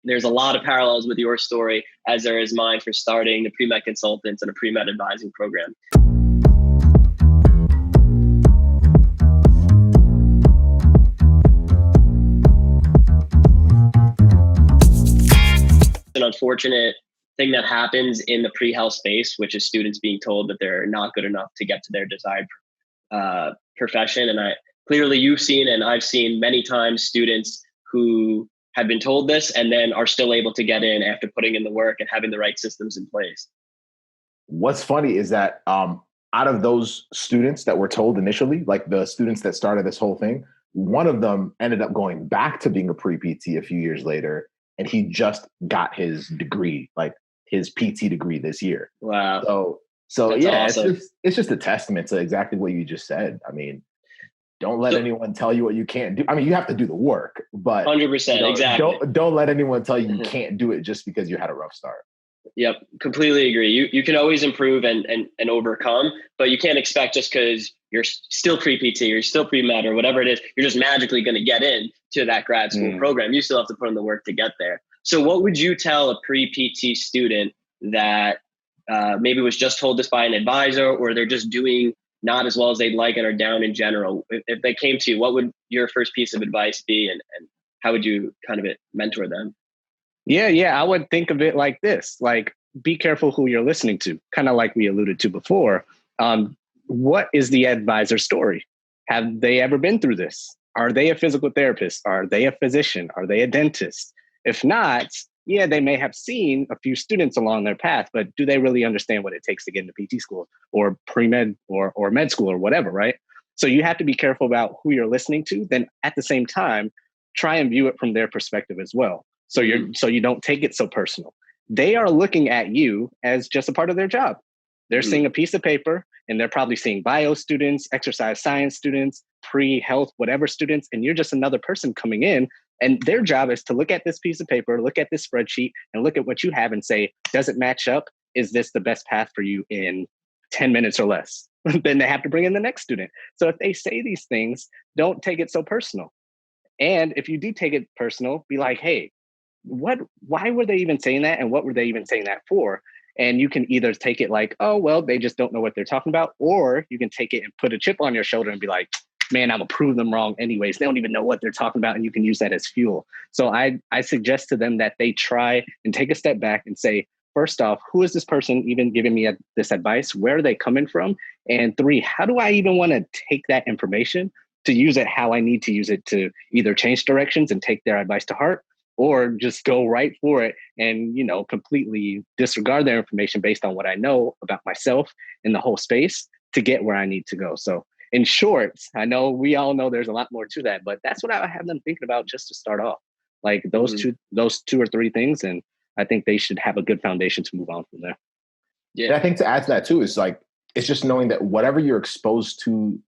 there's a lot of parallels with your story, as there is mine for starting the pre-med consultants and a pre-med advising program. An unfortunate thing that happens in the pre-health space, which is students being told that they're not good enough to get to their desired profession. And clearly you've seen, and I've seen many times, students who have been told this and then are still able to get in after putting in the work and having the right systems in place. What's funny is that out of those students that were told initially, like the students that started this whole thing, one of them ended up going back to being a pre-PT a few years later, and he just got his degree, like his PT degree this year. Wow. So That's yeah, awesome. it's just a testament to exactly what you just said. I mean, don't let anyone tell you what you can't do. I mean, you have to do the work, but 100%, exactly. Don't let anyone tell you you can't do it just because you had a rough start. Yep, completely agree. You can always improve and overcome, but you can't expect just because you're still pre-PT, you're still pre-med or whatever it is, you're just magically going to get in to that grad school program. You still have to put in the work to get there. So what would you tell a pre-PT student that maybe was just told this by an advisor, or they're just doing not as well as they'd like and are down in general? If they came to you, what would your first piece of advice be, and how would you kind of mentor them? Yeah. I would think of it like this, like, be careful who you're listening to, kind of like we alluded to before. What is the advisor's story? Have they ever been through this? Are they a physical therapist? Are they a physician? Are they a dentist? If not, yeah, they may have seen a few students along their path, but do they really understand what it takes to get into PT school or pre-med or med school or whatever, right? So you have to be careful about who you're listening to. Then at the same time, try and view it from their perspective as well. So you don't take it so personal. They are looking at you as just a part of their job. They're seeing a piece of paper, and they're probably seeing bio students, exercise science students, pre-health, whatever students, and you're just another person coming in. And their job is to look at this piece of paper, look at this spreadsheet, and look at what you have and say, does it match up? Is this the best path for you in 10 minutes or less? Then they have to bring in the next student. So if they say these things, don't take it so personal. And if you do take it personal, be like, hey, why were they even saying that? And what were they even saying that for? And you can either take it like, oh, well, they just don't know what they're talking about. Or you can take it and put a chip on your shoulder and be like, man, I'm gonna prove them wrong anyways. They don't even know what they're talking about. And you can use that as fuel. So I suggest to them that they try and take a step back and say, first off, who is this person even giving me this advice? Where are they coming from? And 3, how do I even want to take that information to use it how I need to use it to either change directions and take their advice to heart, or just go right for it and, completely disregard their information based on what I know about myself and the whole space to get where I need to go. So in short, I know we all know there's a lot more to that, but that's what I have them thinking about just to start off. Like those two or 3 things. And I think they should have a good foundation to move on from there. Yeah. And I think to add to that too, is like, it's just knowing that whatever you're exposed to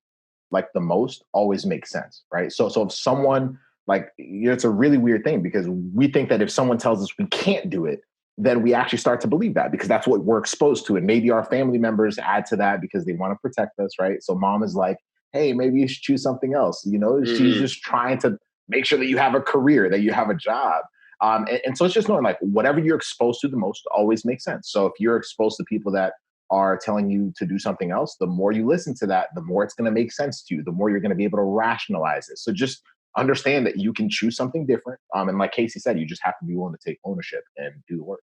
like the most always makes sense. Right. So if someone, like, it's a really weird thing because we think that if someone tells us we can't do it, then we actually start to believe that because that's what we're exposed to. And maybe our family members add to that because they want to protect us, right? So mom is like, hey, maybe you should choose something else. She's just trying to make sure that you have a career, that you have a job. And so it's just knowing like whatever you're exposed to the most always makes sense. So if you're exposed to people that are telling you to do something else, the more you listen to that, the more it's going to make sense to you, the more you're going to be able to rationalize it. So just understand that you can choose something different. And like Casey said, you just have to be willing to take ownership and do the work.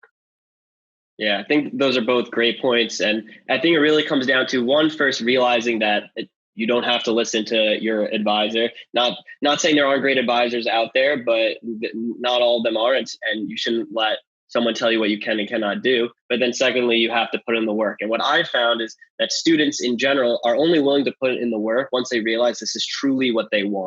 Yeah, I think those are both great points. And I think it really comes down to one, first realizing that you don't have to listen to your advisor. Not saying there aren't great advisors out there, but not all of them are. And you shouldn't let someone tell you what you can and cannot do. But then secondly, you have to put in the work. And what I found is that students in general are only willing to put in the work once they realize this is truly what they want.